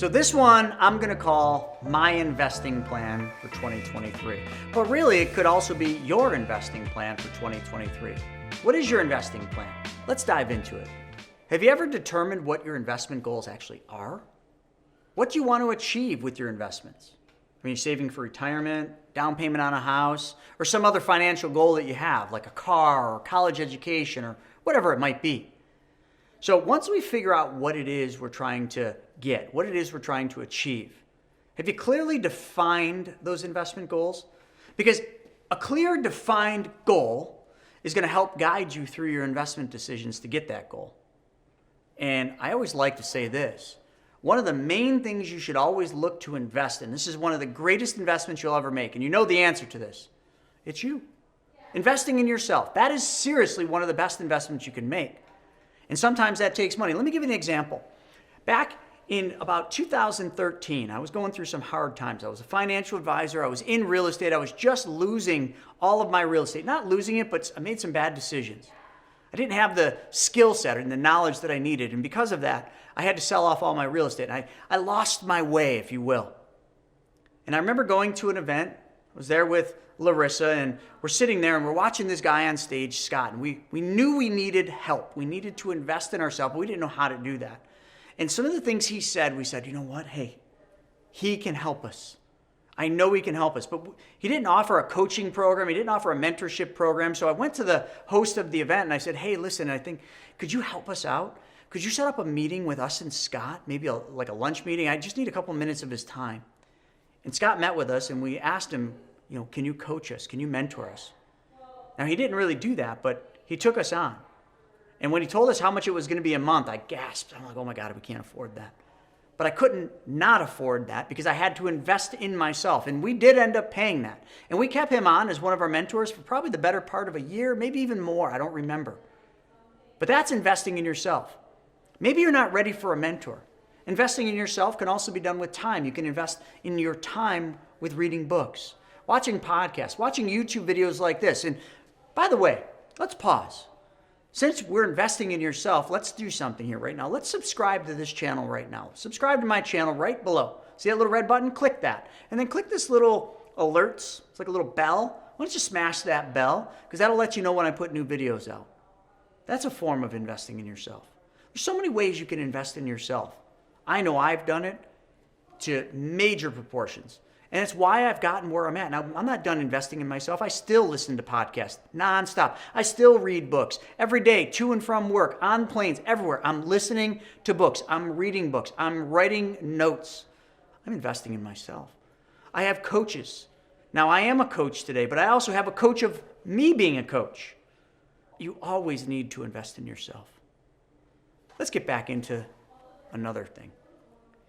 So this one I'm gonna call my investing plan for 2023. But really it could also be your investing plan for 2023. What is your investing plan? Let's dive into it. Have you ever determined what your investment goals actually are? What do you want to achieve with your investments? Are you saving for retirement, down payment on a house, or some other financial goal that you have, like a car or college education or whatever it might be? So once we figure out what it is we're trying to get, what it is we're trying to achieve, have you clearly defined those investment goals? Because a clear, defined goal is going to help guide you through your investment decisions to get that goal. And I always like to say this. One of the main things you should always look to invest in, this is one of the greatest investments you'll ever make, and you know the answer to this. It's you. Investing in yourself. That is seriously one of the best investments you can make. And sometimes that takes money. Let me give you an example. Back in about 2013, I was going through some hard times. I was a financial advisor. I was in real estate. I was just losing all of my real estate. Not losing it, but I made some bad decisions. I didn't have the skill set and the knowledge that I needed. And because of that, I had to sell off all my real estate. And I lost my way, if you will. And I remember going to an event. I was there with Larissa, and we're sitting there and we're watching this guy on stage, Scott. And we knew we needed help. We needed to invest in ourselves, but we didn't know how to do that. And some of the things he said, we said, you know what? Hey, he can help us. I know he can help us. But he didn't offer a coaching program. He didn't offer a mentorship program. So I went to the host of the event and I said, hey, listen, I think, could you help us out? Could you set up a meeting with us and Scott? Maybe like a lunch meeting. I just need a couple minutes of his time. And Scott met with us and we asked him, you know, can you coach us? Can you mentor us? Now, he didn't really do that, but he took us on. And when he told us how much it was going to be a month, I gasped. I'm like, oh my God, we can't afford that. But I couldn't not afford that because I had to invest in myself. And we did end up paying that. And we kept him on as one of our mentors for probably the better part of a year, maybe even more. I don't remember. But that's investing in yourself. Maybe you're not ready for a mentor. Investing in yourself can also be done with time. You can invest in your time with reading books, watching podcasts, watching YouTube videos like this. And by the way, let's pause. Since we're investing in yourself, let's do something here right now. Let's subscribe to this channel right now. Subscribe to my channel right below. See that little red button? Click that. And then click this little alerts. It's like a little bell. Why don't you smash that bell? Because that'll let you know when I put new videos out. That's a form of investing in yourself. There's so many ways you can invest in yourself. I know I've done it to major proportions. And it's why I've gotten where I'm at. Now, I'm not done investing in myself. I still listen to podcasts nonstop. I still read books every day, to and from work, on planes, everywhere. I'm listening to books. I'm reading books. I'm writing notes. I'm investing in myself. I have coaches. Now, I am a coach today, but I also have a coach of me being a coach. You always need to invest in yourself. Let's get back into another thing.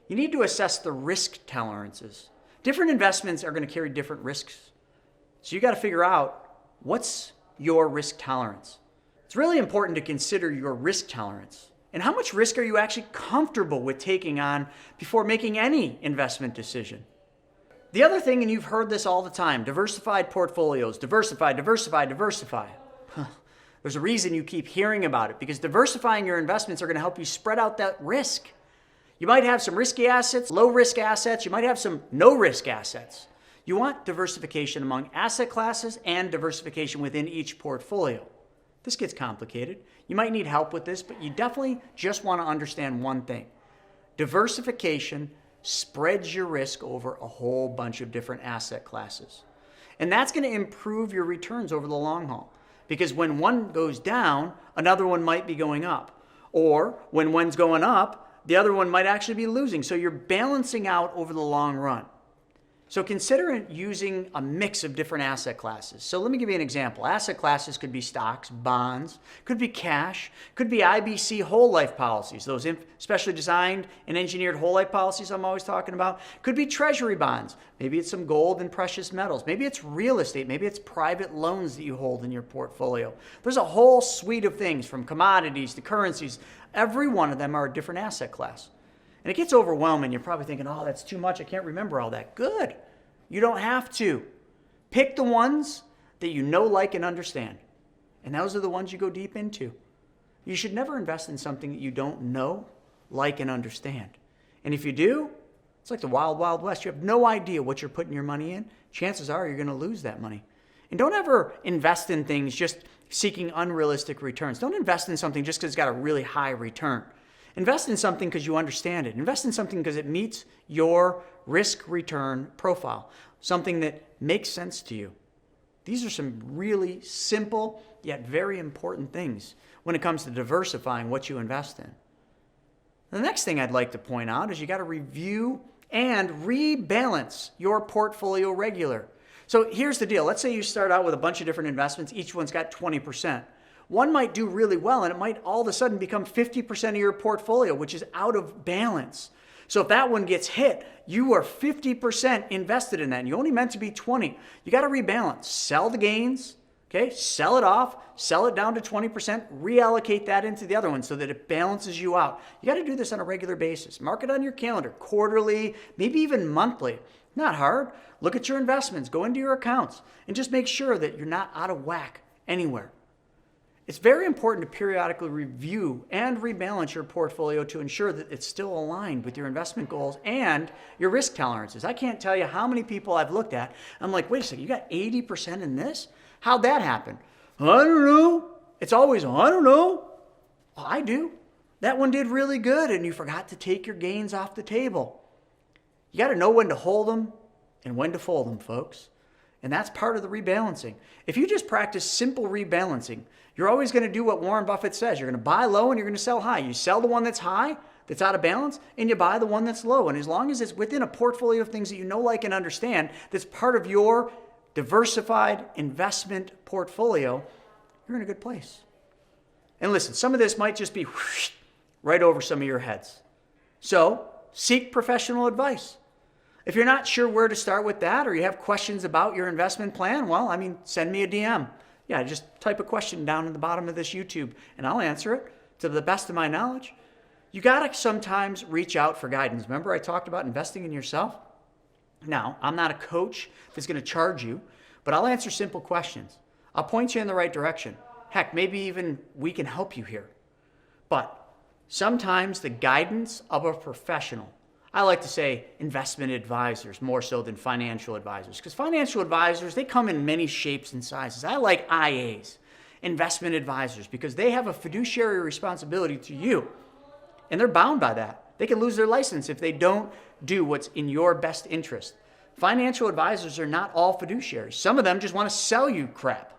You need to assess the risk tolerances. Different investments are going to carry different risks. So you got to figure out what's your risk tolerance. It's really important to consider your risk tolerance and how much risk are you actually comfortable with taking on before making any investment decision. The other thing, and you've heard this all the time, diversified portfolios, diversify, diversify, diversify. There's a reason you keep hearing about it, because diversifying your investments are going to help you spread out that risk. You might have some risky assets, low risk assets. You might have some no risk assets. You want diversification among asset classes and diversification within each portfolio. This gets complicated. You might need help with this, but you definitely just want to understand one thing. Diversification spreads your risk over a whole bunch of different asset classes. And that's going to improve your returns over the long haul. Because when one goes down, another one might be going up. Or when one's going up, the other one might actually be losing. So you're balancing out over the long run. So consider using a mix of different asset classes. So let me give you an example. Asset classes could be stocks, bonds, could be cash, could be IBC whole life policies, those specially designed and engineered whole life policies I'm always talking about. Could be treasury bonds. Maybe it's some gold and precious metals. Maybe it's real estate. Maybe it's private loans that you hold in your portfolio. There's a whole suite of things, from commodities to currencies. Every one of them are a different asset class. And it gets overwhelming. You're probably thinking, oh, that's too much. I can't remember all that. Good. You don't have to. Pick the ones that you know, like, and understand. And those are the ones you go deep into. You should never invest in something that you don't know, like, and understand. And if you do, It's like the wild, wild west. You have no idea what you're putting your money in. Chances are you're going to lose that money. And don't ever invest in things just seeking unrealistic returns. Don't invest in something just because it's got a really high return. Invest in something because you understand it. Invest in something because it meets your risk-return profile, something that makes sense to you. These are some really simple yet very important things when it comes to diversifying what you invest in. The next thing I'd like to point out is you got to review and rebalance your portfolio regular. So here's the deal. Let's say you start out with a bunch of different investments. Each one's got 20%. One might do really well, and it might all of a sudden become 50% of your portfolio, which is out of balance. So if that one gets hit, you are 50% invested in that, and you only meant to be 20. You got to rebalance. Sell the gains, okay? Sell it off, sell it down to 20%, reallocate that into the other one so that it balances you out. You got to do this on a regular basis. Mark it on your calendar, quarterly, maybe even monthly. Not hard. Look at your investments, go into your accounts, and just make sure that you're not out of whack anywhere. It's very important to periodically review and rebalance your portfolio to ensure that it's still aligned with your investment goals and your risk tolerances. I can't tell you how many people I've looked at. I'm like, wait a second, you got 80% in this? How'd that happen? I don't know. It's always, I don't know. Well, I do. That one did really good and you forgot to take your gains off the table. You got to know when to hold them and when to fold them, folks. And that's part of the rebalancing. If you just practice simple rebalancing, you're always going to do what Warren Buffett says. You're going to buy low and you're going to sell high. You sell the one that's high, that's out of balance, and you buy the one that's low. And as long as it's within a portfolio of things that you know, like, and understand, that's part of your diversified investment portfolio, you're in a good place. And listen, some of this might just be right over some of your heads. So seek professional advice. If you're not sure where to start with that, or you have questions about your investment plan, well, send me a DM. Yeah, just type a question down in the bottom of this YouTube and I'll answer it to the best of my knowledge. You got to sometimes reach out for guidance. Remember I talked about investing in yourself? Now, I'm not a coach that's going to charge you, but I'll answer simple questions. I'll point you in the right direction. Heck, maybe even we can help you here. But sometimes the guidance of a professional, I like to say investment advisors more so than financial advisors, because financial advisors, they come in many shapes and sizes. I like IAs, investment advisors, because they have a fiduciary responsibility to you, and they're bound by that. They can lose their license if they don't do what's in your best interest. Financial advisors are not all fiduciaries. Some of them just want to sell you crap,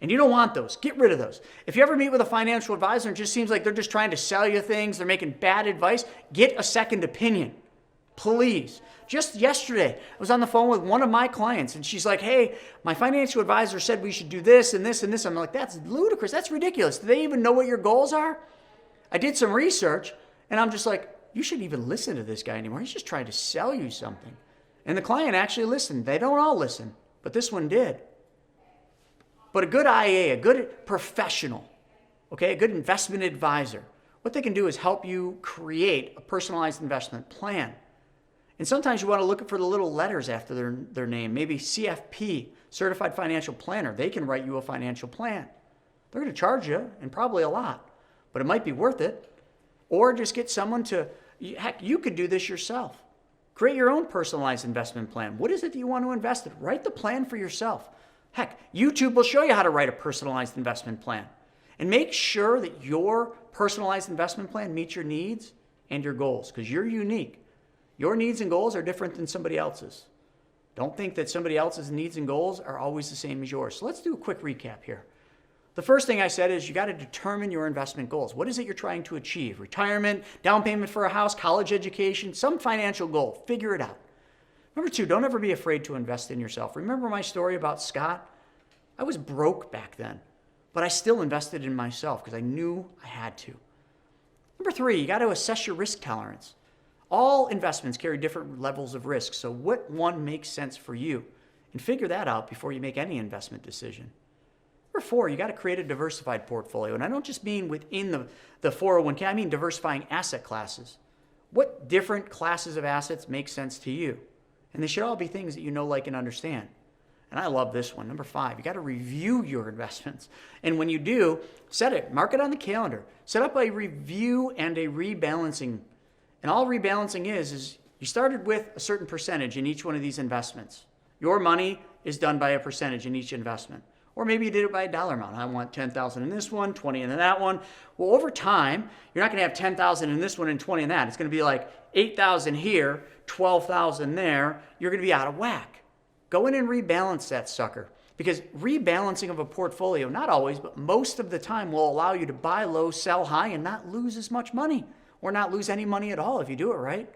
and you don't want those. Get rid of those. If you ever meet with a financial advisor and it just seems like they're just trying to sell you things, they're making bad advice, get a second opinion. Please. Just yesterday, I was on the phone with one of my clients and she's like, hey, my financial advisor said we should do this and this and this. I'm like, that's ludicrous. That's ridiculous. Do they even know what your goals are? I did some research and I'm just like, you shouldn't even listen to this guy anymore. He's just trying to sell you something. And the client actually listened. They don't all listen, but this one did. But a good IA, a good professional, okay, a good investment advisor, what they can do is help you create a personalized investment plan. And sometimes you want to look for the little letters after their name. Maybe CFP, Certified Financial Planner. They can write you a financial plan. They're going to charge you, and probably a lot, but it might be worth it. Or just get someone to, heck, you could do this yourself. Create your own personalized investment plan. What is it that you want to invest in? Write the plan for yourself. Heck, YouTube will show you how to write a personalized investment plan. And make sure that your personalized investment plan meets your needs and your goals, because you're unique. Your needs and goals are different than somebody else's. Don't think that somebody else's needs and goals are always the same as yours. So let's do a quick recap here. The first thing I said is you got to determine your investment goals. What is it you're trying to achieve? Retirement, down payment for a house, college education, some financial goal. Figure it out. Number two, don't ever be afraid to invest in yourself. Remember my story about Scott? I was broke back then, but I still invested in myself because I knew I had to. Number three, you got to assess your risk tolerance. All investments carry different levels of risk, so what one makes sense for you? And figure that out before you make any investment decision. Number four, you got to create a diversified portfolio. And I don't just mean within the 401k, I mean diversifying asset classes. What different classes of assets make sense to you? And they should all be things that you know, like, and understand. And I love this one. Number five, you got to review your investments. And when you do, mark it on the calendar. Set up a review and a rebalancing. And all rebalancing is You started with a certain percentage in each one of these investments. Your money is done by a percentage in each investment. Or maybe you did it by a dollar amount. I want 10,000 in this one, 20 in that one. Well, over time, you're not going to have 10,000 in this one and 20 in that. It's going to be like 8,000 here, 12,000 there. You're going to be out of whack. Go in and rebalance that sucker. Because rebalancing of a portfolio, not always, but most of the time, will allow you to buy low, sell high, and not lose as much money. Or not lose any money at all if you do it right.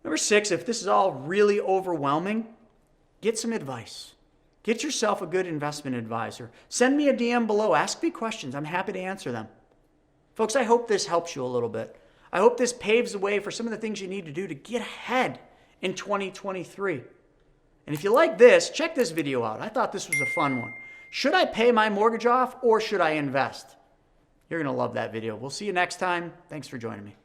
Number 6, if this is all really overwhelming, get some advice. Get yourself a good investment advisor. Send me a DM below. Ask me questions. I'm happy to answer them. Folks, I hope this helps you a little bit. I hope this paves the way for some of the things you need to do to get ahead in 2023. And if you like this, check this video out. I thought this was a fun one. Should I pay my mortgage off or should I invest? You're going to love that video. We'll see you next time. Thanks for joining me.